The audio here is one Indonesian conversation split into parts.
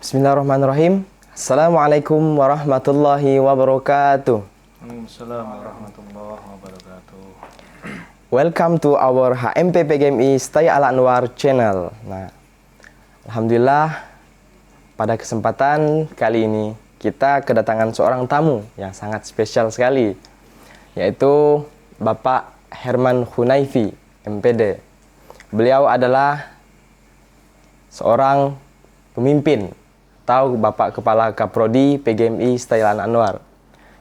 Bismillahirrahmanirrahim. Assalamualaikum warahmatullahi wabarakatuh. Waalaikumsalam warahmatullahi wabarakatuh. Welcome to our HMP PGMI Stay Al Anwar channel. Nah, alhamdulillah pada kesempatan kali ini kita kedatangan seorang tamu yang sangat spesial sekali, yaitu Bapak Herman Hunaifi, MPD. Beliau adalah seorang pemimpin atau Bapak Kepala Kaprodi PGMI Stay Al Anwar,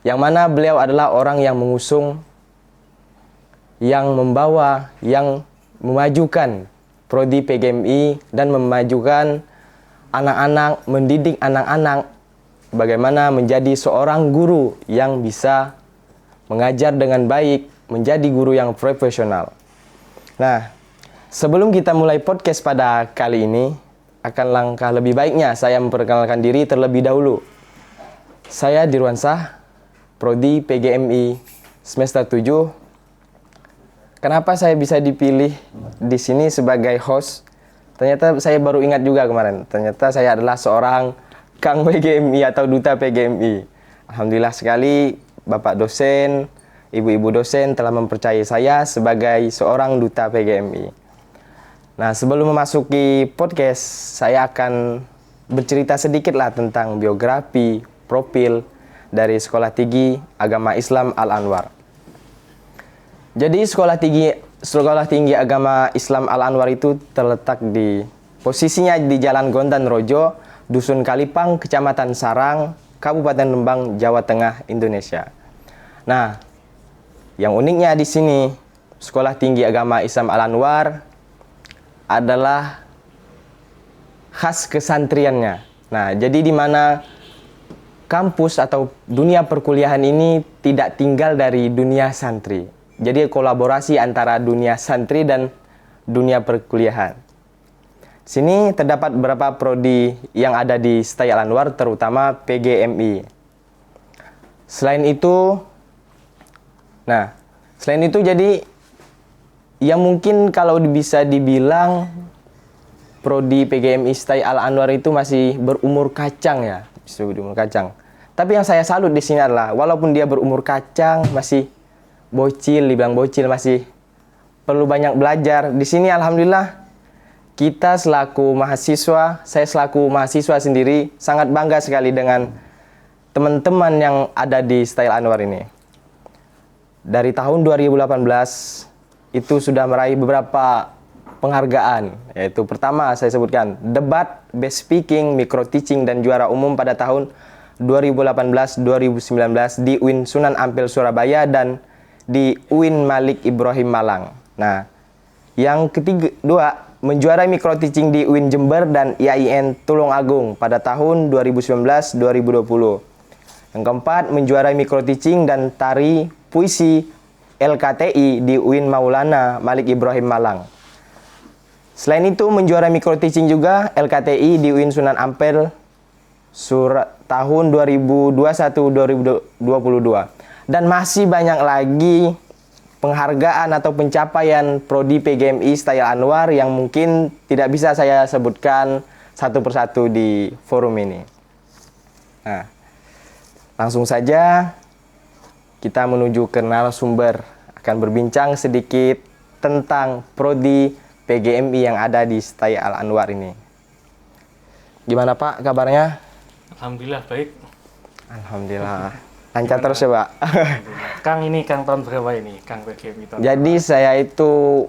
yang mana beliau adalah orang yang mengusung, yang membawa, yang memajukan Prodi PGMI dan memajukan anak-anak, mendidik anak-anak bagaimana menjadi seorang guru yang bisa mengajar dengan baik, menjadi guru yang profesional. Nah, sebelum kita mulai podcast pada kali ini, akan langkah lebih baiknya saya memperkenalkan diri terlebih dahulu. Saya Dirwansah, Prodi PGMI semester 7. Kenapa saya bisa dipilih di sini sebagai host? Ternyata saya baru ingat juga kemarin. Ternyata saya adalah seorang Kang PGMI atau Duta PGMI. Alhamdulillah sekali Bapak dosen, Ibu-ibu dosen telah mempercayai saya sebagai seorang Duta PGMI. Nah, sebelum memasuki podcast, saya akan bercerita sedikit lah tentang biografi, profil dari Sekolah Tinggi Agama Islam Al Anwar. Jadi Sekolah Tinggi Agama Islam Al Anwar itu terletak posisinya di Jalan Gondan Rojo, Dusun Kalipang, Kecamatan Sarang, Kabupaten Rembang, Jawa Tengah, Indonesia. Nah, yang uniknya di sini, Sekolah Tinggi Agama Islam Al Anwar adalah khas kesantriannya. Nah, jadi di mana kampus atau dunia perkuliahan ini tidak tinggal dari dunia santri. Jadi kolaborasi antara dunia santri dan dunia perkuliahan. Sini terdapat beberapa prodi yang ada di Stay Al Anwar, terutama PGMI. Selain itu jadi yang mungkin kalau bisa dibilang Prodi PGMI Stay Al Anwar itu masih berumur kacang ya, bisa berumur kacang. Tapi yang saya salut di sini adalah walaupun dia berumur kacang, masih bocil, dibilang bocil, masih perlu banyak belajar. Di sini alhamdulillah kita selaku mahasiswa, saya selaku mahasiswa sendiri sangat bangga sekali dengan teman-teman yang ada di Stay Al Anwar ini. Dari tahun 2018 itu sudah meraih beberapa penghargaan, yaitu pertama saya sebutkan debat, best speaking, micro teaching, dan juara umum pada tahun 2018-2019 di UIN Sunan Ampel Surabaya dan di UIN Malik Ibrahim Malang. Nah, yang kedua menjuarai micro teaching di UIN Jember dan IAIN Tulungagung pada tahun 2019-2020. Yang keempat menjuarai micro teaching dan tari puisi LKTI di UIN Maulana Malik Ibrahim Malang. Selain itu menjuarai micro teaching juga LKTI di UIN Sunan Ampel tahun 2021-2022. Dan masih banyak lagi penghargaan atau pencapaian Prodi PGMI Stay Al Anwar yang mungkin tidak bisa saya sebutkan satu persatu di forum ini. Nah, langsung saja kita menuju ke narasumber, akan berbincang sedikit tentang Prodi PGMI yang ada di Stay Al Anwar ini. Gimana Pak kabarnya? Alhamdulillah baik. Alhamdulillah. Lancar terus ya Pak? Kang ini Kang tahun berapa ini? Kang PGMI tahun Jadi berapa? saya itu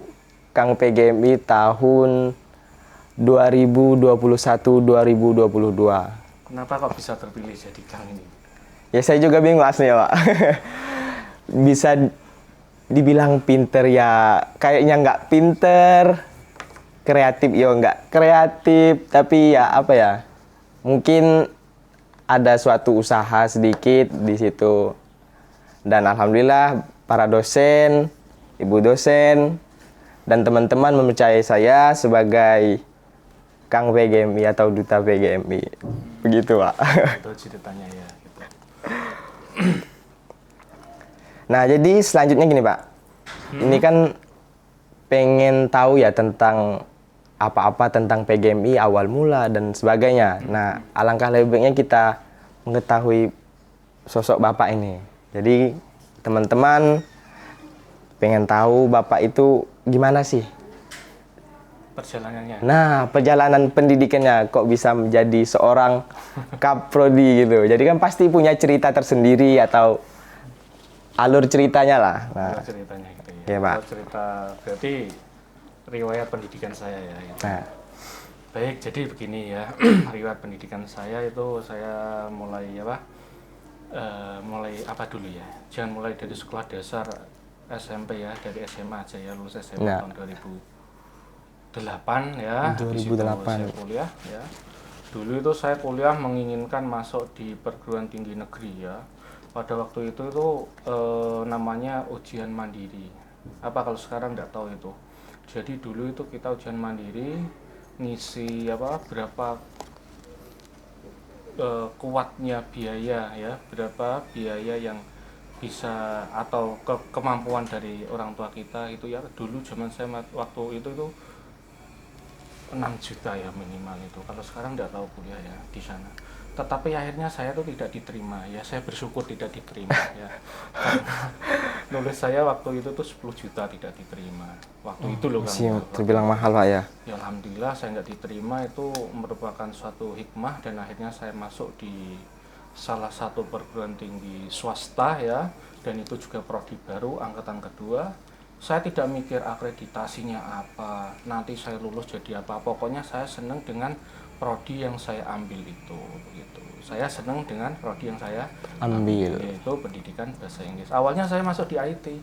Kang PGMI tahun 2021-2022. Kenapa kok bisa terpilih jadi Kang ini? Ya saya juga bingung aslinya Pak. Bisa dibilang pinter ya kayaknya nggak pinter, kreatif ya nggak kreatif, tapi ya apa ya, mungkin ada suatu usaha sedikit di situ. Dan alhamdulillah para dosen, ibu dosen, dan teman-teman mempercayai saya sebagai Kang PGMI atau Duta PGMI. Begitu Pak. Itu ceritanya ya. Gitu. Nah, jadi selanjutnya gini Pak. Ini kan pengen tahu ya tentang apa-apa tentang PGMI awal mula dan sebagainya. Nah, alangkah lebih baiknya kita mengetahui sosok Bapak ini. Jadi teman-teman pengen tahu Bapak itu gimana sih? Perjalanannya. Nah, perjalanan pendidikannya kok bisa menjadi seorang kaprodi gitu. Jadi kan pasti punya cerita tersendiri atau alur ceritanya lah. Nah, Kalau ceritanya gitu ya. Iya, Pak. Kalau cerita berarti riwayat pendidikan saya ya. Gitu. nah, Baik, jadi begini ya. Riwayat pendidikan saya itu saya mulai apa? Mulai apa dulu ya? Jangan mulai dari sekolah dasar SMP ya, dari SMA aja ya, lulus SMA Nah. tahun 2008 ya. Habis itu 2008. saya kuliah ya. Dulu itu saya kuliah menginginkan masuk di perguruan tinggi negeri ya. Pada waktu itu namanya ujian mandiri. Apa kalau sekarang nggak tahu itu. Jadi dulu itu kita ujian mandiri, ngisi apa berapa kuatnya biaya ya, berapa biaya yang bisa atau kemampuan dari orang tua kita itu ya. Dulu zaman saya waktu itu 6 juta ya minimal itu. Kalau sekarang nggak tahu kuliah ya di sana. Tetapi akhirnya saya tuh tidak diterima ya. Saya bersyukur tidak diterima ya. Karena nulis saya waktu itu tuh 10 juta tidak diterima. Waktu itu loh masih Kang. terbilang mahal Pak ya. Ya alhamdulillah saya nggak diterima, itu merupakan suatu hikmah dan akhirnya saya masuk di salah satu perguruan tinggi swasta ya, dan itu juga prodi baru angkatan kedua. Saya tidak mikir akreditasinya apa, nanti saya lulus jadi apa, pokoknya saya senang dengan prodi yang saya ambil itu gitu. Saya senang dengan prodi yang saya Ambil. yaitu pendidikan bahasa Inggris. Awalnya saya masuk di IT,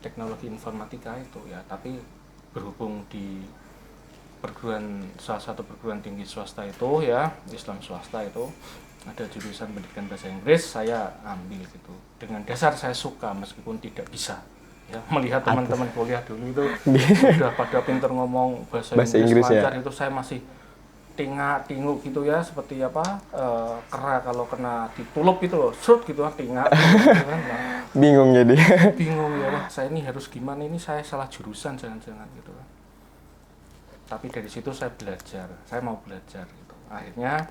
teknologi informatika itu ya, tapi berhubung di salah satu perguruan tinggi swasta itu ya, Islam swasta itu ada jurusan pendidikan bahasa Inggris, saya ambil gitu. Dengan dasar saya suka meskipun tidak bisa ya, melihat teman-teman kuliah dulu itu udah pada pinter ngomong bahasa Inggris lancar ya. Itu saya masih tinguk gitu ya, seperti apa kera kalau kena ditulup itu loh, serut gitu kan, tingak gitu kan. Nah, Bingung jadi. bingung ya, wah saya ini harus gimana, ini saya salah jurusan jangan-jangan gitu kan. Tapi dari situ saya belajar, saya mau belajar gitu. Akhirnya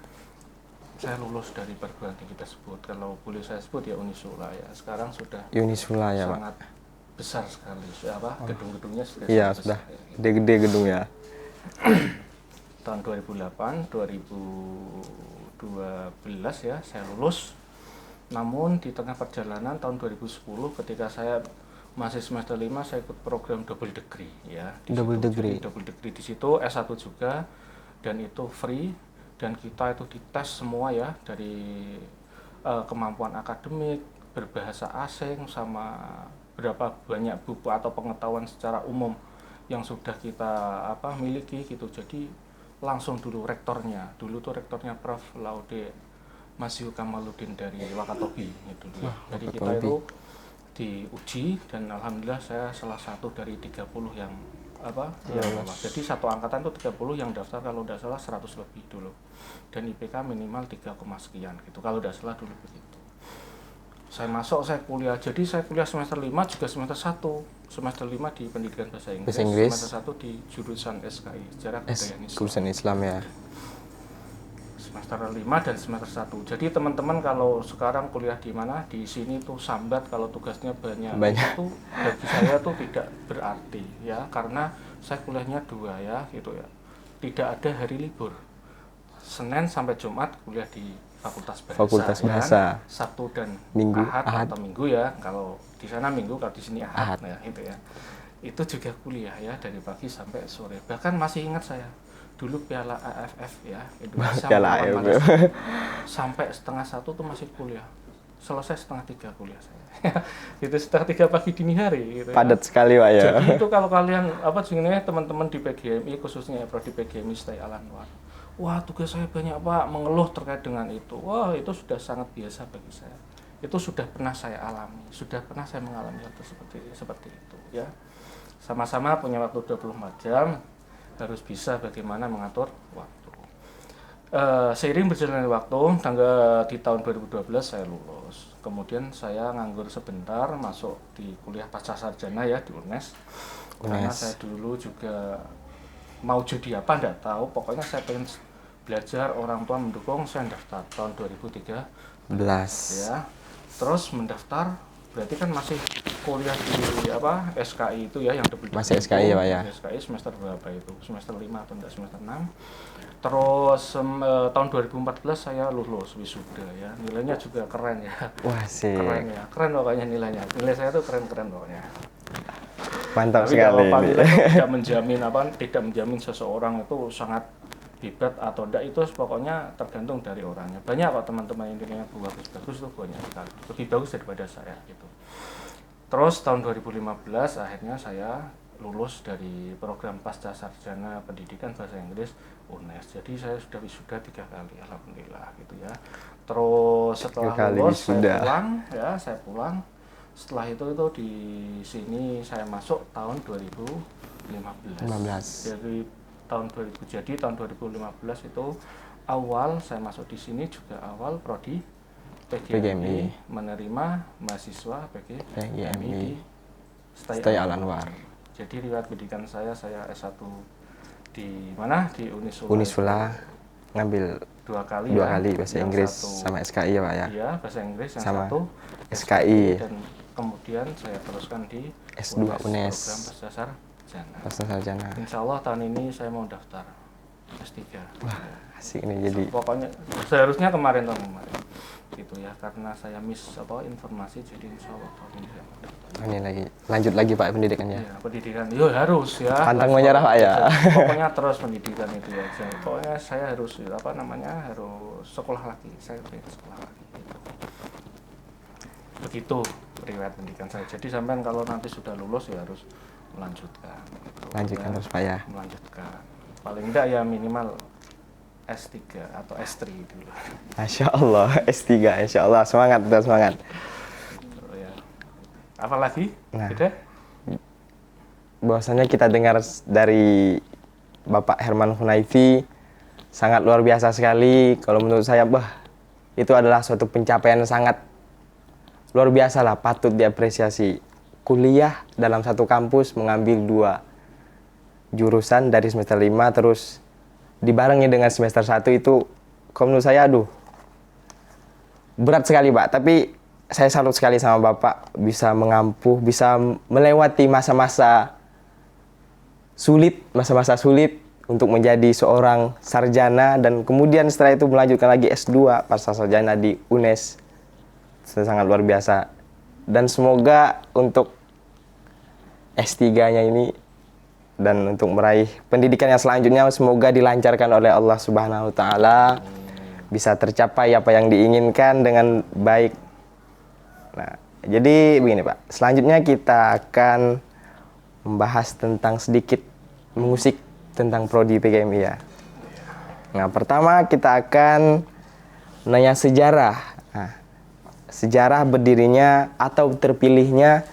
saya lulus dari perguruan tinggi tersebut. Kalau boleh saya sebut ya Unisula ya. Sekarang sudah Unisula ya Pak. sangat besar sekali. Gedung-gedungnya sudah Iya sangat sudah besar, ya. gede-gede gedung ya. Tahun 2008, 2012 ya saya lulus. Namun di tengah perjalanan tahun 2010 ketika saya masih semester 5 saya ikut program double degree ya. Double degree. Jadi double degree di situ S1 juga, dan itu free, dan kita itu dites semua ya, dari kemampuan akademik, berbahasa asing, sama berapa banyak buku atau pengetahuan secara umum yang sudah kita miliki gitu. Jadi langsung dulu rektornya, dulu tuh rektornya Prof. Laude Masyu Kamaluddin dari Wakatobi gitu ya. Jadi kita itu diuji dan alhamdulillah saya salah satu dari 30 yang yang lolos. Jadi satu angkatan tuh 30 yang daftar, kalau udah salah 100 lebih dulu. Dan IPK minimal 3, sekian gitu. Kalau udah salah dulu begitu. Saya masuk, saya kuliah. Jadi saya kuliah semester 5 juga semester 1. Semester 5 di pendidikan bahasa Inggris. Semester 1 di jurusan SKI, Sejarah Kebudayaan Islam. Jurusan Islam ya. Semester 5 dan semester 1. Jadi teman-teman kalau sekarang kuliah di mana, di sini tuh sambat kalau tugasnya banyak. Itu bagi saya tuh tidak berarti ya, karena saya kuliahnya 2 ya gitu ya. Tidak ada hari libur. Senin sampai Jumat kuliah di Fakultas Bahasa. Ya. Sabtu dan Minggu, Ahad atau Minggu ya. Kalau di sana Minggu, kalau di sini Ahad. Ya itu ya. Itu juga kuliah ya, dari pagi sampai sore. Bahkan masih ingat saya dulu Piala AFF ya, Indonesia melawan Malaysia, sampai setengah 1 tuh masih kuliah, selesai setengah 3 kuliah saya. Itu setengah 3 pagi dini hari gitu. Padat sekali Pak ya. Jadi itu kalau kalian sebenarnya teman-teman di PGMI, khususnya ya prodi PGMI Stay Al-Anwar, wah tugas saya banyak Pak, mengeluh terkait dengan itu. Wah itu sudah sangat biasa bagi saya. Itu sudah pernah saya alami, sudah pernah saya mengalami hal seperti itu ya. Sama-sama punya waktu 24 jam, harus bisa bagaimana mengatur waktu. Seiring berjalannya waktu, di tahun 2012 saya lulus. Kemudian saya nganggur sebentar, masuk di kuliah pasca sarjana ya di UNES. Karena saya dulu juga mau jadi apa enggak tahu, pokoknya saya pengen belajar, orang tua mendukung, saya daftar tahun 2003 belas. ya. Terus mendaftar berarti kan masih kuliah di apa SKI itu ya, yang debu Masih SKI ya Pak ya? SKI semester berapa itu, semester 5 atau enggak semester 6. Terus tahun 2014 saya lulus wisuda ya, nilainya juga keren ya. Wah sih. Keren ya, keren pokoknya nilainya, nilai saya tuh keren-keren pokoknya. Mantap Tapi sekali kalau Pak ini. Lila itu tidak menjamin apa, tidak menjamin seseorang itu sangat hebat atau tidak, itu pokoknya tergantung dari orangnya. Banyak kok teman-teman yang nilainya bagus-bagus itu banyak sekali, lebih bagus daripada saya gitu. Terus tahun 2015 akhirnya saya lulus dari program Pasca Sarjana Pendidikan Bahasa Inggris UNES. Jadi saya sudah wisuda 3 kali, alhamdulillah gitu ya. Terus setelah lulus saya pulang. Setelah itu di sini saya masuk tahun 2015. 15. Jadi tahun 2015 itu awal saya masuk di sini juga awal prodi PGMI menerima mahasiswa PGMI di Stay Al Anwar. Jadi riwayat pendidikan saya S1 di mana? Di Unisula, ngambil 2 kali bahasa Inggris sama SKI ya Pak ya? Iya, bahasa Inggris, yang sama satu SKI. dan kemudian saya teruskan di S2 UNES. program Pasca Sarjana. Pasca Sarjana. Insya Allah tahun ini saya mau daftar S3. Wah, asik nih jadi. Pokoknya seharusnya kemarin gitu ya, karena saya miss informasi, jadi insya Allah tahun ini saya mau daftar. Ini lagi, lanjut lagi Pak pendidikannya. Iya, pendidikan, harus ya. Pantang menyerah Pak ya. Pokoknya terus pendidikan itu aja. Pokoknya saya harus harus sekolah lagi. Saya pengen sekolah lagi. Gitu. Begitu riwayat pendidikan saya. Jadi sampean kalau nanti sudah lulus ya harus melanjutkan. Gitu. Lanjutkan terus Pak ya. Melanjutkan. Paling enggak ya minimal S3 atau S3 dulu. Masya Allah, S3, Insya Allah, semangat, udah semangat. Ya. Apalagi? Nah, Udah? bahwasanya kita dengar dari Bapak Herman Hunaifi sangat luar biasa sekali. Kalau menurut saya, itu adalah suatu pencapaian sangat luar biasa lah, patut diapresiasi. Kuliah dalam satu kampus mengambil 2 jurusan dari semester 5 terus dibarengi dengan semester 1 itu kalau menurut saya berat sekali Pak, tapi saya salut sekali sama Bapak bisa mengampuh, bisa melewati masa-masa sulit untuk menjadi seorang sarjana dan kemudian setelah itu melanjutkan lagi S2 pasca sarjana di UNES. Sangat luar biasa. Dan semoga untuk S3-nya ini dan untuk meraih pendidikan yang selanjutnya semoga dilancarkan oleh Allah Subhanahu wa taala, bisa tercapai apa yang diinginkan dengan baik. Nah, jadi begini Pak, selanjutnya kita akan membahas tentang sedikit mengusik tentang prodi PGMI ya. Nah, pertama kita akan nanya sejarah. Nah, sejarah berdirinya atau terpilihnya,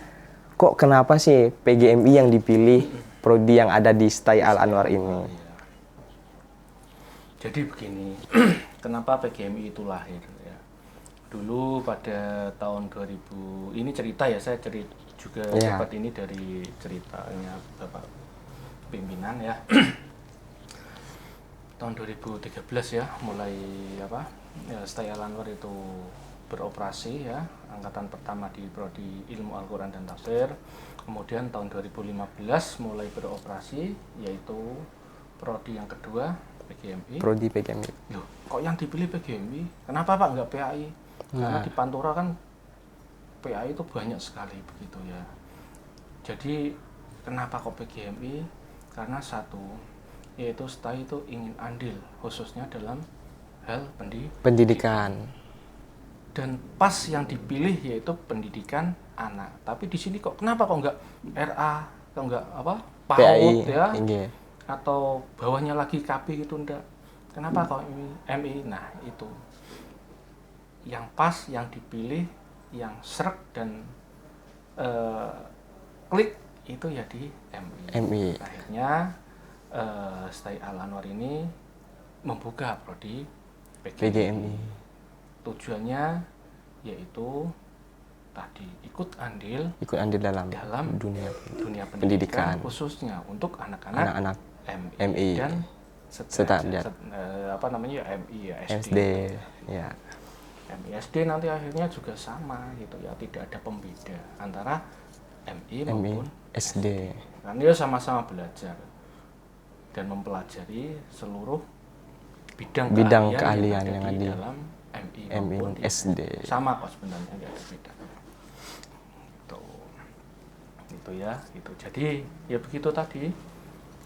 kok kenapa sih PGMI yang dipilih prodi yang ada di Stay Al Anwar ini? Jadi begini, kenapa PGMI itu lahir ya? Dulu pada tahun 2000, ini cerita ya, saya juga dapat ini dari ceritanya Bapak pimpinan ya. Tahun 2013 ya, mulai Stay Al Anwar itu beroperasi ya, angkatan pertama di prodi Ilmu Al-Quran dan Tafsir. Kemudian tahun 2015 mulai beroperasi, yaitu prodi yang kedua PGMI. Prodi PGMI. Loh, kok yang dipilih PGMI? Kenapa Pak nggak PAI? Karena di Pantura kan PAI itu banyak sekali begitu ya. Jadi kenapa kok PGMI? Karena satu, yaitu Stay itu ingin andil khususnya dalam hal pendidikan. Dan pas yang dipilih yaitu pendidikan anak. Tapi di sini kenapa kok nggak RA, kok nggak PAUD ya? Atau bawahnya lagi KB gitu enggak? Kenapa kok MI? Nah, itu yang pas, yang dipilih, yang srek dan klik itu ya di MI. Akhirnya Stay Al Anwar ini membuka prodi PGMI. Tujuannya yaitu tadi ikut andil dalam dunia pendidikan, khususnya untuk anak-anak MI. dan Sederajat. apa namanya ya MI ya SD. Ya. MI SD nanti akhirnya juga sama gitu ya, tidak ada pembeda antara MI maupun SD. kan dia sama-sama belajar dan mempelajari seluruh bidang keahlian yang ada di dalam MI maupun di SD. sama kok sebenarnya, nggak ada beda gitu ya gitu. Jadi ya begitu tadi,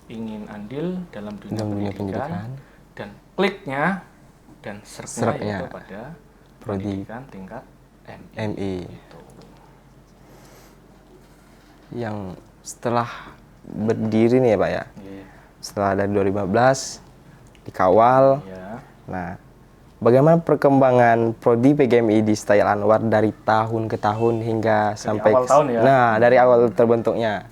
ingin andil dalam dunia pendidikan dan kliknya dan seretnya itu pada pendidikan tingkat MI. Gitu. Yang setelah berdiri nih ya Pak ya, setelah dari 2015 dikawal. Nah, bagaimana perkembangan Prodi PGMI di Style Anwar dari tahun ke tahun hingga sampai awal tahun ya? Nah, dari awal terbentuknya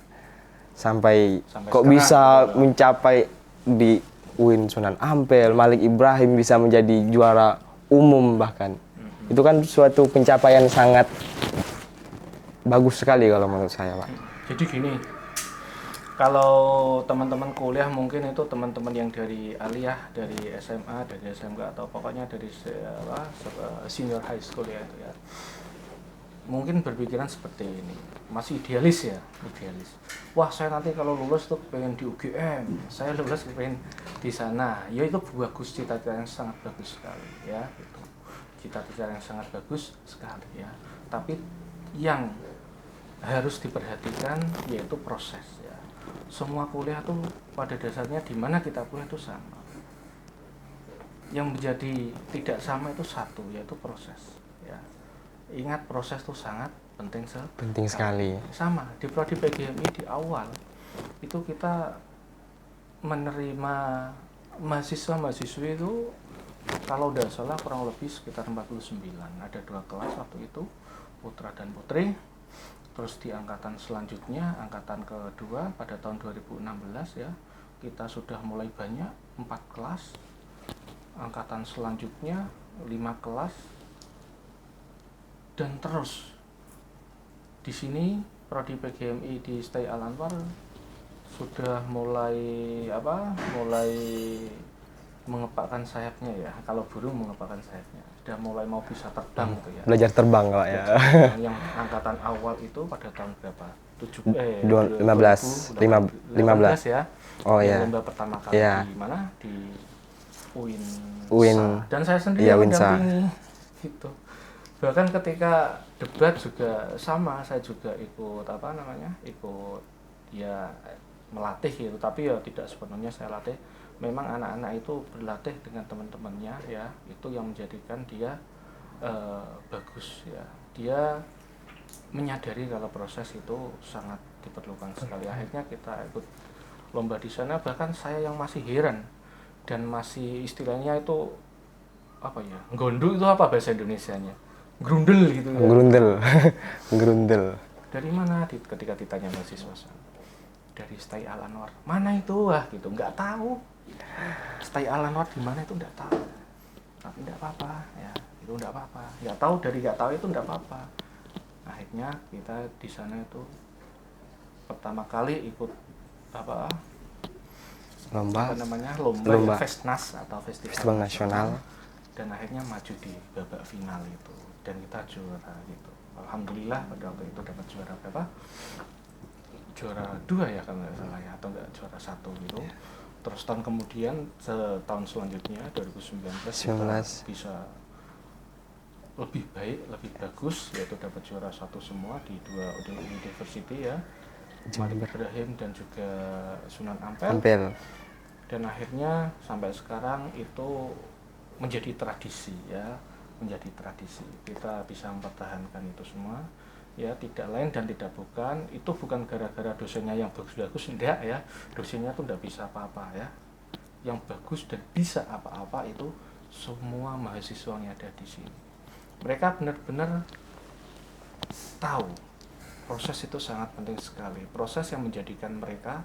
sampai kok sekarang, bisa mencapai di UIN Sunan Ampel, Malik Ibrahim bisa menjadi juara umum bahkan. Itu kan suatu pencapaian sangat bagus sekali kalau menurut saya, Pak. Jadi gini, kalau teman-teman kuliah mungkin itu teman-teman yang dari aliyah, dari SMA, dari SMK atau pokoknya dari senior high school ya itu ya. Mungkin berpikiran seperti ini, masih idealis ya, idealis. Wah, saya nanti kalau lulus tuh pengen di UGM, saya lulus pengen di sana. Ya itu bagus, cita-cita yang sangat bagus sekali ya. Itu cita-cita yang sangat bagus sekali ya. Tapi yang harus diperhatikan yaitu proses ya. Semua kuliah tuh pada dasarnya di mana kita kuliah itu sama. Yang menjadi tidak sama itu satu, yaitu proses ya. Ingat, proses itu sangat penting sekali. Sama di Prodi PGMI di awal itu kita menerima mahasiswa-mahasiswi itu kalau udah salah kurang lebih sekitar 49. Ada 2 kelas waktu itu, putra dan putri. Terus di angkatan selanjutnya, angkatan kedua pada tahun 2016 ya, kita sudah mulai banyak, 4 kelas. Angkatan selanjutnya 5 kelas. Dan terus di sini Prodi PGMI di Stay Al Anwar sudah mulai mengepakkan sayapnya ya. Kalau burung mengepakkan sayapnya, sudah mulai mau bisa terbang gitu ya. Belajar terbang Pak ya. Yang angkatan awal itu pada tahun berapa? 15 ya. Oh ya. Lomba pertama kali ya. di mana? Di UIN. Dan saya sendiri ya, yang mendampingi gitu. Bahkan ketika debat juga sama, saya juga ikut ikut ya melatih gitu, tapi ya tidak sepenuhnya saya latih. Memang anak-anak itu berlatih dengan teman-temannya ya, itu yang menjadikan dia bagus ya. Dia menyadari kalau proses itu sangat diperlukan sekali. Akhirnya kita ikut lomba di sana, bahkan saya yang masih heran dan masih istilahnya itu apa ya, gondu itu apa bahasa Indonesianya? Grundel gitu ya. Grundel. Dari mana? Ketika ditanya mahasiswa sana, dari Stay Al Anwar. Mana itu? Wah gitu, nggak tahu. Stay Al Anwar di mana itu nggak tahu. Tapi nggak apa-apa ya, itu nggak apa-apa. Nggak tahu dari nggak tahu itu nggak apa-apa. Akhirnya kita di sana itu pertama kali ikut lomba Festnas atau Festival Nasional, dan akhirnya maju di babak final itu. Dan kita juara gitu. Alhamdulillah pada waktu itu dapat juara berapa? Juara 2 ya kalau nggak salah ya, atau enggak juara 1 gitu. Terus tahun kemudian, tahun selanjutnya 2019 kita bisa lebih baik, lebih bagus, yaitu dapat juara 1 semua di 2 university ya, Malik Ibrahim dan juga Sunan Ampel. Dan akhirnya sampai sekarang itu menjadi tradisi ya, menjadi tradisi. Kita bisa mempertahankan itu semua ya, tidak lain dan tidak bukan, itu bukan gara-gara dosennya yang bagus-bagus, enggak ya. Dosennya tuh enggak bisa apa-apa ya. Yang bagus dan bisa apa-apa itu semua mahasiswa yang ada di sini. Mereka benar-benar tahu proses itu sangat penting sekali. Proses yang menjadikan mereka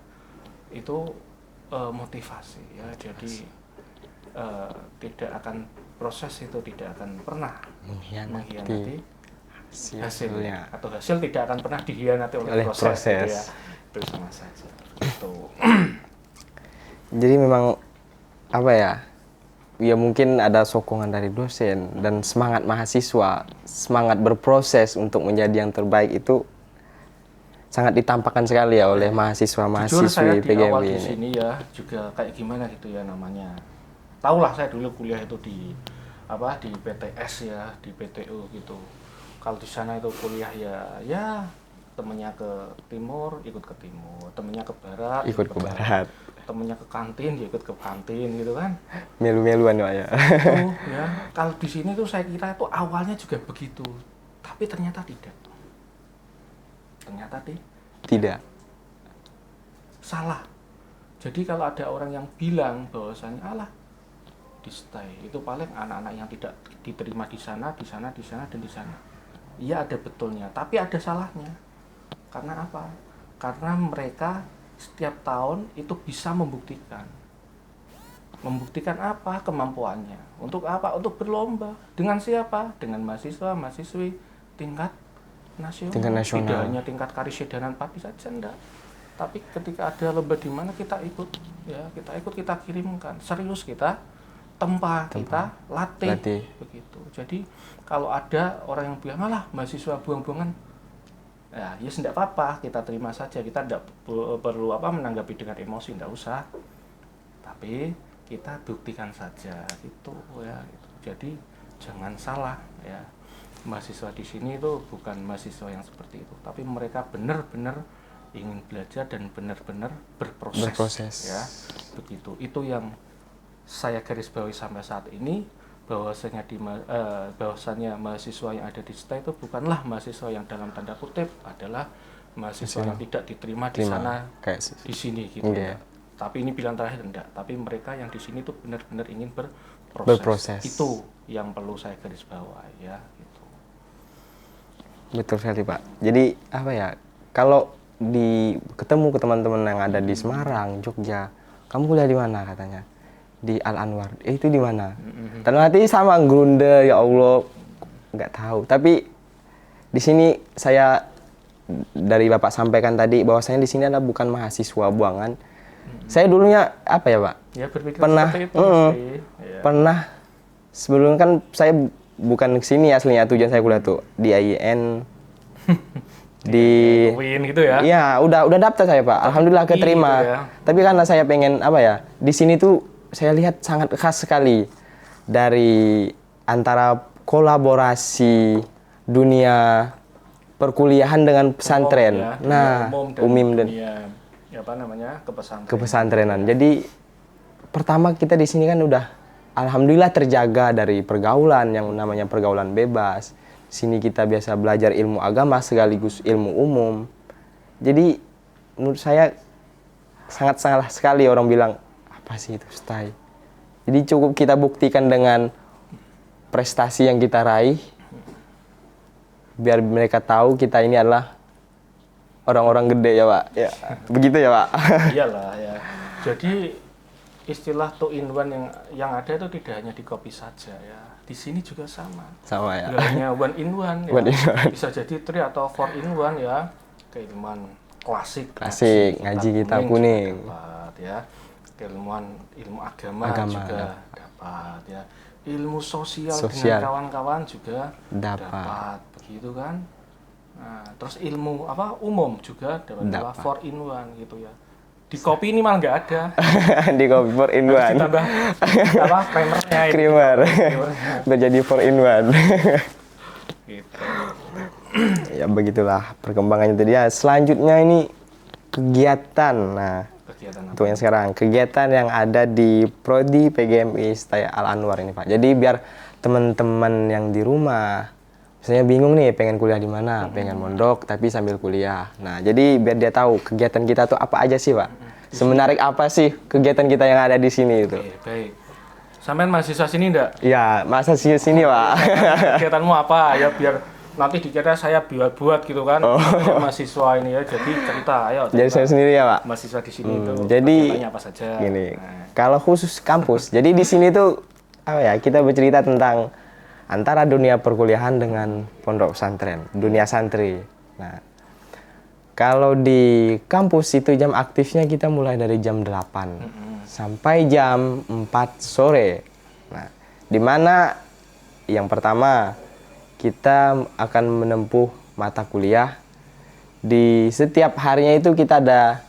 itu motivasi ya. Jadi proses itu tidak akan pernah mengkhianati hasilnya, atau hasil tidak akan pernah dikhianati oleh proses. Gitu ya. Itu sama saja. Itu. Jadi memang apa ya? Ya mungkin ada sokongan dari dosen dan semangat mahasiswa, semangat berproses untuk menjadi yang terbaik itu sangat ditampakkan sekali ya oleh Jujur mahasiswa-mahasiswi saya di awal PGMI di ini. sini ya juga kayak gimana gitu ya namanya. Tahulah saya dulu kuliah itu di apa di PTS ya, di PTU gitu. Kalau di sana itu kuliah ya temennya ke timur ikut ke timur, temennya ke barat Ikut ke barat, temennya ke kantin ya ikut ke kantin gitu kan. melu-meluan Pak ya. Itu ya kalau di sini tuh saya kira itu awalnya juga begitu, tapi ternyata tidak. Ternyata Tidak. salah. Jadi kalau ada orang yang bilang bahwasanya alah di stay itu paling anak-anak yang tidak diterima di sana, di sana, di sana dan di sana. Iya ada betulnya, tapi ada salahnya. Karena apa? Karena mereka setiap tahun itu bisa membuktikan. Membuktikan apa? Kemampuannya. Untuk apa? Untuk berlomba. Dengan siapa? Dengan mahasiswa, mahasiswi tingkat nasional. Tingkat nasional. Tidak hanya tingkat Karisidenan Pati saja, enggak. Tapi ketika ada lomba di mana kita ikut, ya kita ikut, kita kirimkan. Serius kita tempa. Kita latih. Begitu. Jadi kalau ada orang yang bilang malah mahasiswa buang-buangan, ya tidak apa-apa, kita terima saja, kita tidak perlu menanggapi dengan emosi, tidak usah. Tapi kita buktikan saja gitu ya. Gitu. Jadi jangan salah ya. Mahasiswa di sini itu bukan mahasiswa yang seperti itu, tapi mereka benar-benar ingin belajar dan benar-benar berproses. Ya. Begitu. Itu yang saya garis bawahi sampai saat ini, bahwasanya mahasiswa yang ada di STA itu bukanlah mahasiswa yang dalam tanda kutip adalah mahasiswa yang tidak diterima di sana di sini gitu ya. Tapi ini bilang terakhir enggak, tapi mereka yang di sini tuh benar-benar ingin berproses. Itu yang perlu saya garis bawahi ya gitu. Betul sekali Pak. Jadi apa ya? Kalau ketemu ke teman-teman yang ada di Semarang, Jogja, kamu kuliah di mana katanya? Di Al Anwar. Itu di mana? Dan hati sama Grunde, ya Allah, nggak tahu. Tapi di sini saya dari Bapak sampaikan tadi bahwasanya di sini adalah bukan mahasiswa buangan. Saya dulunya apa ya Pak? Ya berpikir Pernah, seperti itu mesti. Ya. pernah sebelum kan saya bukan ke sini aslinya, tujuan saya kuliah tuh di IAIN. di UIN gitu ya. Iya, udah daftar saya Pak. Alhamdulillah keterima. Gitu ya. Tapi karena saya pengen apa ya? Di sini tuh saya lihat sangat khas sekali dari antara kolaborasi dunia perkuliahan dengan pesantren. Ya, nah, umum dan kepesantrenan. Jadi pertama kita di sini kan udah alhamdulillah terjaga dari pergaulan yang namanya pergaulan bebas. Sini kita biasa belajar ilmu agama sekaligus ilmu umum. Jadi menurut saya sangat salah sekali orang bilang apa sih itu STAI. Jadi cukup kita buktikan dengan prestasi yang kita raih, biar mereka tahu kita ini adalah orang-orang gede ya Pak. Ya, begitu ya Pak. Iyalah ya. Jadi istilah 2-in-1 yang ada itu tidak hanya di kopi saja ya. Di sini juga sama. Sama ya. Tidak hanya 1-in-1 ya. 1-in-1. Bisa jadi 3 atau 4-in-1 ya. Keilmuan klasik ngaji kitab kuning. Dapat ya. Keilmuan ilmu agama juga dapat ya. Ilmu sosial dengan kawan-kawan juga dapat. Begitu kan? Nah, terus ilmu umum juga dapat 4-in-1 gitu ya. Di kopi ini malah nggak ada. Di kopi 4-in-1. Ditambah creamernya itu. Creamer. Menjadi 4-in-1. Gitu. Ya begitulah perkembangannya tadi ya. Selanjutnya ini kegiatan. Nah, untuk yang sekarang kegiatan yang ada di Prodi PGMI STAI Al Anwar ini Pak. Jadi biar teman-teman yang di rumah misalnya bingung nih pengen kuliah di mana, pengen mondok tapi sambil kuliah. Nah, jadi biar dia tahu kegiatan kita tuh apa aja sih, Pak. Semenarik apa sih kegiatan kita yang ada di sini itu? Oke, baik. Sampean mahasiswa sini enggak? Ya, mahasiswa sini, Pak. Kegiatanmu apa? Ya biar nanti dikira saya buat gitu kan. Mahasiswa ini ya, jadi cerita, ayo. Jadi saya sendiri ya, Pak. Mahasiswa di sini itu jadi apa saja. Gini, kalau khusus kampus, jadi di sini tuh kita bercerita tentang antara dunia perkuliahan dengan pondok pesantren, dunia santri. Nah, kalau di kampus itu jam aktifnya kita mulai dari jam 8 sampai jam 4 sore. Nah, di mana yang pertama kita akan menempuh mata kuliah. Di setiap harinya itu kita ada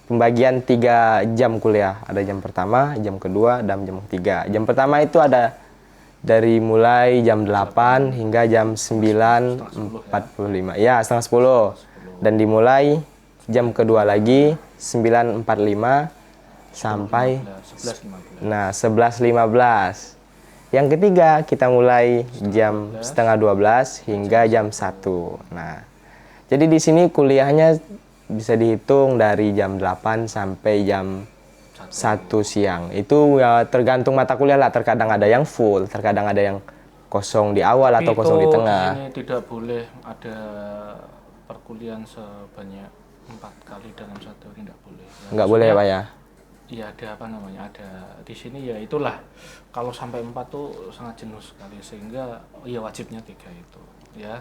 pembagian 3 jam kuliah. Ada jam pertama, jam kedua, dan jam ketiga. Jam pertama itu ada dari mulai jam 8 hingga jam 9.45. Ya, setengah 10. Dan dimulai jam kedua lagi 9.45 sampai 11.15. Yang ketiga kita mulai jam setengah 12 hingga jam 1. Nah, jadi di sini kuliahnya bisa dihitung dari jam 8 sampai jam 1 siang. Itu ya tergantung mata kuliah lah. Terkadang ada yang full, terkadang ada yang kosong di awal atau kosong di tengah. Ini tidak boleh ada perkuliahan sebanyak 4 kali dalam satu hari, tidak boleh. Ya, Nggak boleh ya Pak ya? Iya, ada apa namanya? Ada di sini ya itulah. Kalau sampai 4 tuh sangat jenuh sekali, sehingga ya wajibnya 3 itu, ya.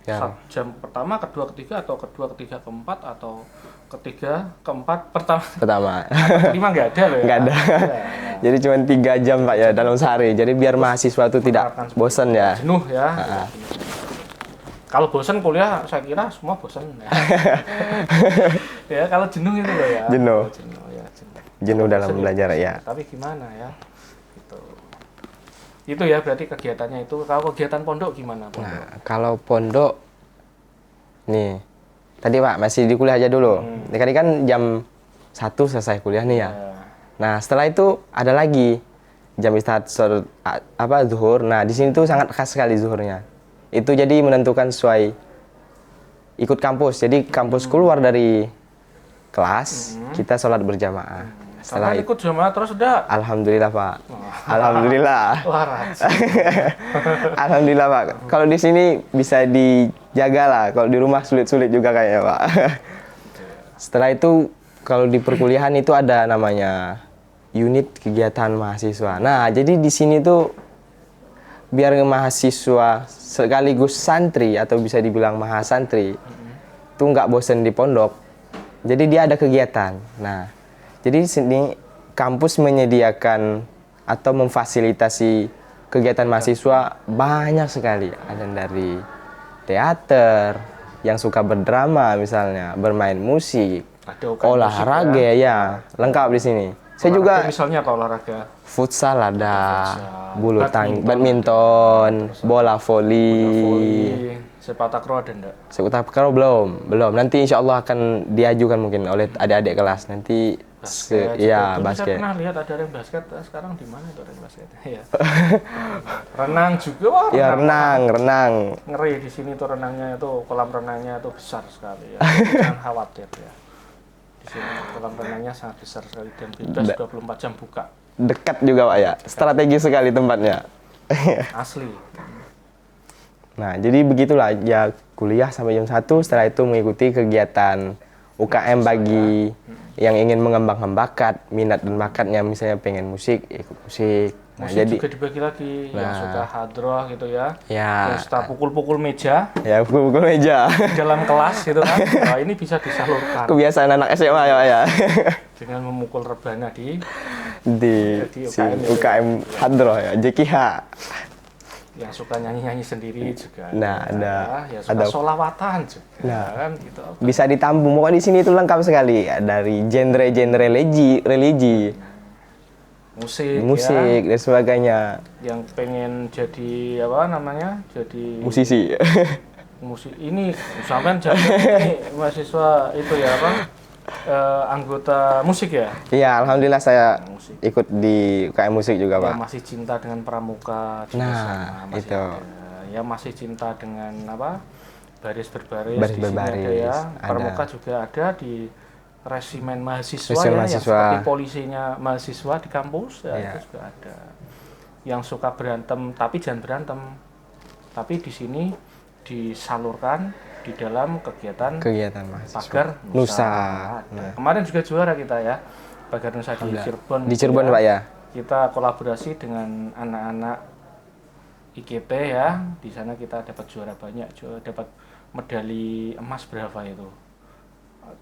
Ya. Jam pertama, kedua, ketiga, atau kedua, ketiga, keempat, atau ketiga, keempat, Pertama. kelima nggak ada loh ya. Nggak ada. Ya. Jadi cuma 3 jam Pak ya dalam sehari. Jadi biar mahasiswa itu tidak bosan ya. Jenuh ya. Kalau bosan kuliah, saya kira semua bosan ya. Ya, kalau jenuh itu loh ya. Jenuh. Jenuh, ya, jenuh. Jenuh dalam Bosan belajar ya. Tapi gimana ya? Itu ya berarti kegiatannya itu. Kalau kegiatan pondok gimana pondok? Nah, kalau pondok nih, tadi Pak masih di kuliah aja dulu. Tadi kan jam 1 selesai kuliah nih ya. Nah, setelah itu ada lagi jam istirahat zuhur. Nah, di sini tuh sangat khas sekali zuhurnya. Itu jadi menentukan sesuai ikut kampus. Jadi kampus keluar dari kelas, kita sholat berjamaah. Setelah ikut jamaah terus udah. Alhamdulillah Pak. Alhamdulillah. Wah, rajin. Alhamdulillah Pak. Kalau di sini bisa dijaga lah. Kalau di rumah sulit-sulit juga kayaknya Pak. Setelah itu kalau di perkuliahan itu ada namanya unit kegiatan mahasiswa. Nah, jadi di sini tuh biar mahasiswa sekaligus santri atau bisa dibilang mahasantri itu nggak bosen di pondok. Jadi dia ada kegiatan. Nah, jadi di sini kampus menyediakan atau memfasilitasi kegiatan mahasiswa banyak sekali. Ada dari teater, yang suka berdrama misalnya, bermain musik, olahraga ya, lengkap di sini. Saya juga misalnya apa olahraga? Futsal ada, bulu tangkis, badminton, bola voli. Sepak takraw ada enggak? Sepak takraw belum. Nanti insya Allah akan diajukan mungkin oleh adik-adik kelas nanti. Basket. Iya, Saya basket. pernah lihat ada yang basket. Sekarang di mana itu orang basket? Ya. Renang juga. Wah, Ya renang. Ngeri di sini tuh renangnya itu, kolam renangnya itu besar sekali ya. Jangan khawatir ya. Di sini kolam renangnya sangat besar sekali dan bebas 24 jam buka. Dekat juga Pak ya. Strategis sekali tempatnya. Asli. Nah, jadi begitulah ya, kuliah sampai jam 1, setelah itu mengikuti kegiatan UKM bagi yang ingin mengembangkan bakat, minat dan bakatnya, misalnya pengen musik, ikut musik. Nah, musik jadi juga dibagi lagi, yang suka hadroh gitu ya. Ya. Yang suka pukul-pukul meja. Ya, pukul meja. Dalam kelas gitu kan. Nah, ini bisa disalurkan. Kebiasaan anak SMA ya Pak ya. Dengan memukul rebana di UKM hadroh ya, JKH. Yang suka nyanyi-nyanyi sendiri juga. Nah, yang suka sholawatan juga. Nah, kan gitu. Bisa ditampung. Pokoknya di sini itu lengkap sekali dari genre-genre religi, musik ya. dan sebagainya. Yang pengen jadi apa namanya? Jadi musisi. Musik ini sampean jadi ini mahasiswa itu ya apa? Anggota musik ya? Iya, alhamdulillah saya ikut di UKM musik juga Pak. Masih cinta dengan pramuka. Nah, itu. Ya masih cinta dengan apa? Baris berbaris. Baris berbaris. Ada ya. Pramuka juga ada di resimen mahasiswa Resimen ya, mahasiswa. yang seperti polisinya mahasiswa di kampus ya, itu juga ada. Yang suka berantem, tapi jangan berantem. Tapi di sini disalurkan di dalam kegiatan mahasiswa. Pagar Nusa. Nah. Kemarin juga juara kita ya, Pagar Nusa di Cirebon. Di Cirebon Pak ya. Kita kolaborasi dengan anak-anak IKP ya. Di sana kita dapat juara banyak, dapat medali emas berapa itu?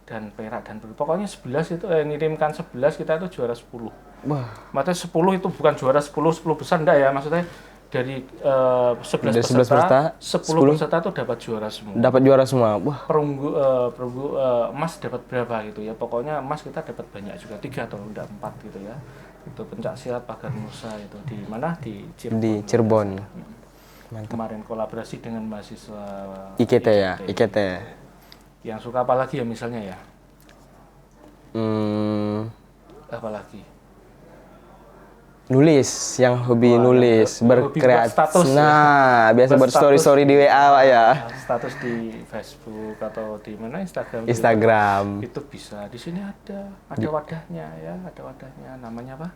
dan perak dan perunggu. Pokoknya 11 itu ngirimkan 11 kita itu juara 10. Wah, Maksudnya 10 itu bukan juara 10 besar enggak ya, maksudnya dari 11 dari 11 peserta, peserta, 10 peserta itu dapat juara semua. dapat juara semua. Wah, Perunggu emas dapat berapa gitu ya. Pokoknya emas kita dapat banyak juga, 3 atau enggak 4 gitu ya. Itu pencak silat pagar Nusa itu di mana? Di Cirebon. di Cirebon. Mantap. Kemarin kolaborasi dengan mahasiswa IKT ya, IKT. Yang suka apa lagi ya misalnya ya? Apalagi? Nulis, yang hobi nulis, hobi buat berkreasi. status ya. Nah, biasa buat story-story di WA Pak ya. Status di Facebook atau di mana Instagram. Instagram. Itu bisa. Di sini ada wadahnya ya, ada wadahnya. Namanya apa?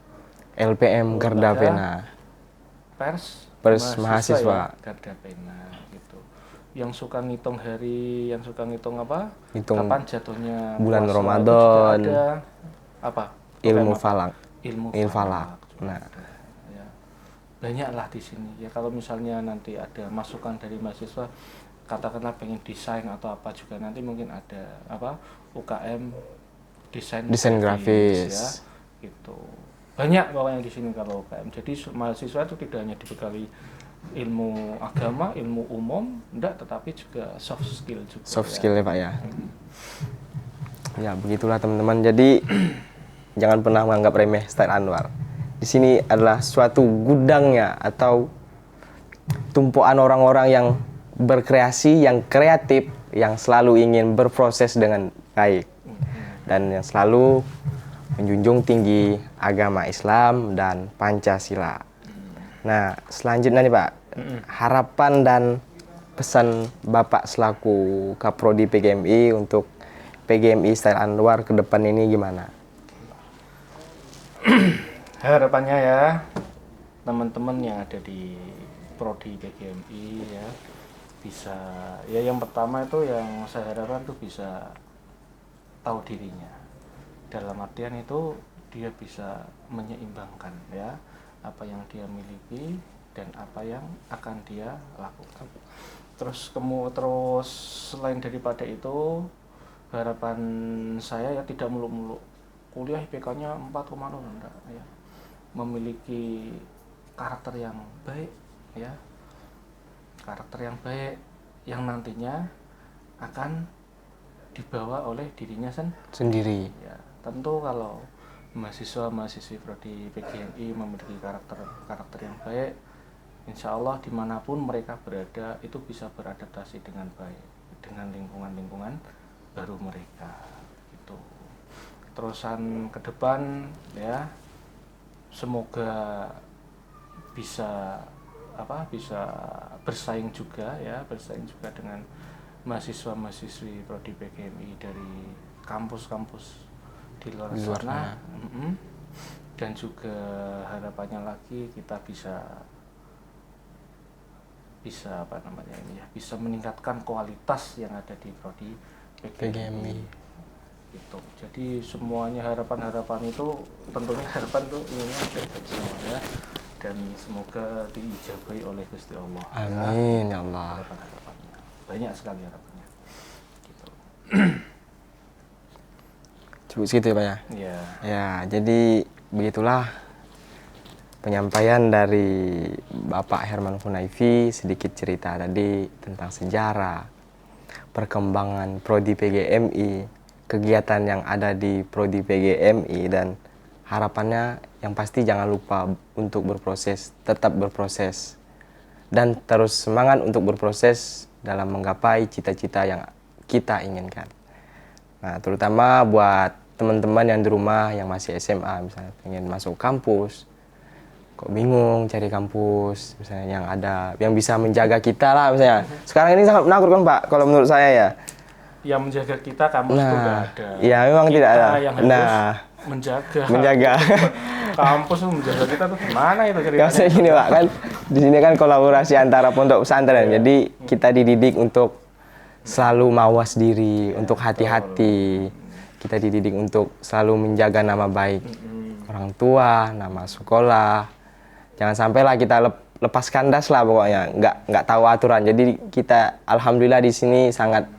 LPM Garda Pena. Pers Mahasiswa. Ya, Garda Pena gitu. Yang suka ngitung hari, yang suka ngitung apa? Hitung Kapan jatuhnya bulan puasa, Ramadan. itu juga ada apa? Ilmu Program apa? falak. Ilmu Ilmu falak. falak. Nah, Ya. Banyaklah di sini. Ya kalau misalnya nanti ada masukan dari mahasiswa, katakanlah pengen desain atau apa juga, nanti mungkin ada apa? UKM desain grafis. ya. Gitu. Banyak pokoknya di sini kalau UKM. Jadi mahasiswa itu tidak hanya dibekali ilmu agama, ilmu umum, enggak, tetapi juga soft skill juga. Soft ya. skill ya Pak ya. Ya, begitulah teman-teman. Jadi jangan pernah menganggap remeh Style Anwar. Di sini adalah suatu gudangnya atau tumpuan orang-orang yang berkreasi, yang kreatif, yang selalu ingin berproses dengan baik dan yang selalu menjunjung tinggi agama Islam dan Pancasila. Nah, selanjutnya nih Pak, harapan dan pesan Bapak selaku Kaprodi PGMI untuk PGMI Style Anwar ke depan ini gimana? Harapannya ya, teman-teman yang ada di Prodi PGMI ya, bisa, ya yang pertama itu yang saya harapkan tuh bisa tahu dirinya. Dalam artian itu dia bisa menyeimbangkan ya, apa yang dia miliki dan apa yang akan dia lakukan. Terus selain daripada itu, harapan saya ya tidak muluk-muluk kuliah IPK-nya 4,0 enggak ya. Memiliki karakter yang baik ya. Karakter yang baik yang nantinya akan dibawa oleh dirinya Sendiri. ya. Tentu kalau mahasiswa-mahasiswi Prodi PGMI memiliki karakter yang baik, insya Allah dimanapun mereka berada itu bisa beradaptasi dengan baik dengan lingkungan-lingkungan baru mereka gitu. Terusan ke depan ya, semoga bisa bersaing juga dengan mahasiswa-mahasiswi Prodi PGMI dari kampus-kampus di luar sana. Dan juga harapannya lagi kita bisa bisa meningkatkan kualitas yang ada di Prodi PGMI. Gitu. Jadi semuanya harapan itu tentunya harapan tuh inginnya baik semua ya, dan semoga diijabahi oleh Gusti Allah. Amin ya Allah. Harapannya banyak sekali harapannya. Gitu. Cukup segitu ya Pak ya. Ya. Ya, jadi begitulah penyampaian dari Bapak Herman Hunaifi, sedikit cerita tadi tentang sejarah, perkembangan Prodi PGMI, kegiatan yang ada di Prodi PGMI, dan harapannya yang pasti jangan lupa untuk berproses, tetap berproses dan terus semangat untuk berproses dalam menggapai cita-cita yang kita inginkan. Nah, terutama buat teman-teman yang di rumah yang masih SMA, misalnya pengen masuk kampus, kok bingung cari kampus misalnya yang bisa menjaga kita lah misalnya. Sekarang ini sangat menakutkan Pak kalau menurut saya ya. Yang menjaga kita kampus itu nggak ada. Iya, memang kita tidak ada. Yang harus menjaga. Kampus itu menjaga kita tuh gimana itu ceritanya? Kalau saya gini Pak, kan di sini kan kolaborasi antara pondok pesantren. Jadi kita dididik untuk selalu mawas diri, untuk hati-hati. Kita dididik untuk selalu menjaga nama baik orang tua, nama sekolah. Jangan sampailah kita lepas kandas lah pokoknya, nggak tahu aturan. Jadi kita alhamdulillah di sini sangat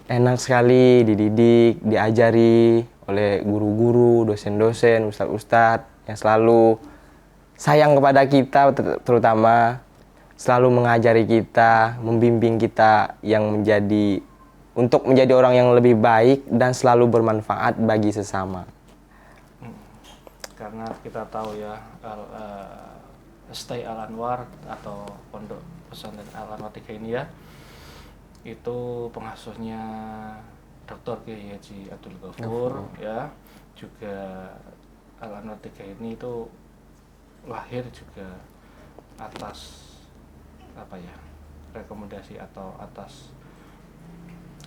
enak sekali dididik, diajari oleh guru-guru, dosen-dosen, ustadz-ustadz yang selalu sayang kepada kita, terutama selalu mengajari kita, membimbing kita untuk menjadi orang yang lebih baik dan selalu bermanfaat bagi sesama. Karena kita tahu ya, STI Al-Anwar atau Pondok Pesantren Al-Anwar 3 ini ya, itu pengasuhnya Dr. Kiai Haji Abdul Ghafur ya, juga Al-Anwar 3 ini itu lahir juga atas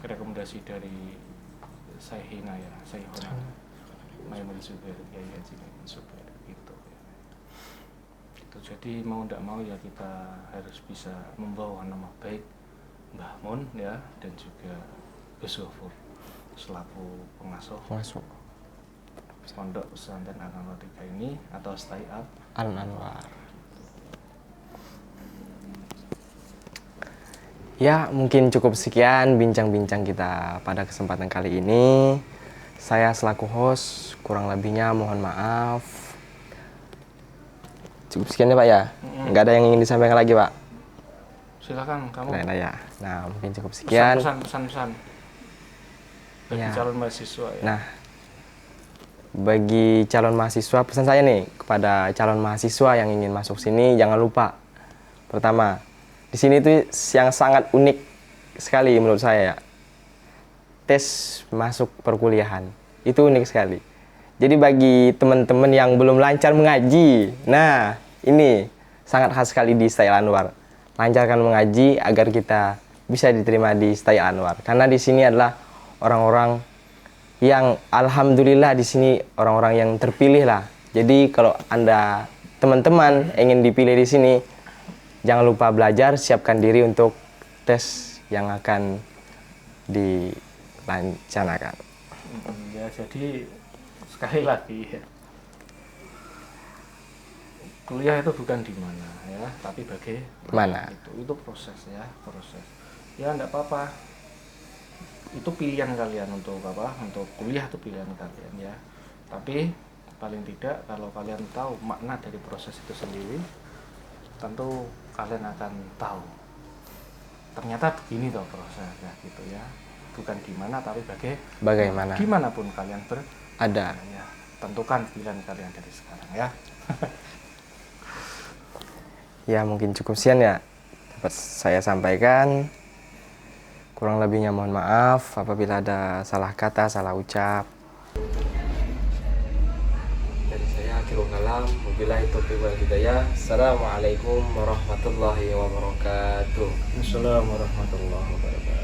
rekomendasi dari Sayhina ya, Sayhuna Maimun Zubair, Kiai Haji Maimun Zubair gitu ya. Itu jadi mau tidak mau ya kita harus bisa membawa nama baik Mbah Mun ya, dan juga Gus Ghafur selaku pengasuh Pondok Pesantren Al-Anwar 3 ini atau STI Al-Anwar. Ya, mungkin cukup sekian bincang-bincang kita pada kesempatan kali ini. Saya selaku host, kurang lebihnya mohon maaf. Cukup sekian ya Pak ya? Nggak ada yang ingin disampaikan lagi Pak? Silakan kamu. Ya. Nah, mungkin cukup sekian. Pesan-pesan bagi Ya. calon mahasiswa ya. Nah, bagi calon mahasiswa, pesan saya nih kepada calon mahasiswa yang ingin masuk sini, jangan lupa. Pertama, di sini tuh yang sangat unik sekali menurut saya ya. Tes masuk perkuliahan. Itu unik sekali. Jadi bagi teman-teman yang belum lancar mengaji, nah ini sangat khas sekali di STI Al-Anwar. Lancarkan mengaji agar kita bisa diterima di STI Al-Anwar. Karena di sini adalah orang-orang yang alhamdulillah di sini orang-orang yang terpilih lah. Jadi kalau Anda teman-teman ingin dipilih di sini, jangan lupa belajar, siapkan diri untuk tes yang akan dilaksanakan. Ya, jadi sekali lagi ya, kuliah itu bukan di mana ya, tapi bagaimana. Itu proses ya, proses. Ya enggak apa-apa. Itu pilihan kalian untuk untuk kuliah, itu pilihan kalian ya. Tapi paling tidak kalau kalian tahu makna dari proses itu sendiri, tentu kalian akan tahu ternyata begini toh prosesnya gitu ya, bukan gimana tapi Bagaimana? Gimana pun kalian Ada. ya, tentukan pilihan kalian dari sekarang ya. Ya mungkin cukup sekian ya dapat saya sampaikan. Kurang lebihnya mohon maaf apabila ada salah kata, salah ucap. Dari saya akhirul kalam, wabillahi taufiq wal hidayah. Assalamualaikum warahmatullahi wabarakatuh. Assalamualaikum warahmatullahi wabarakatuh.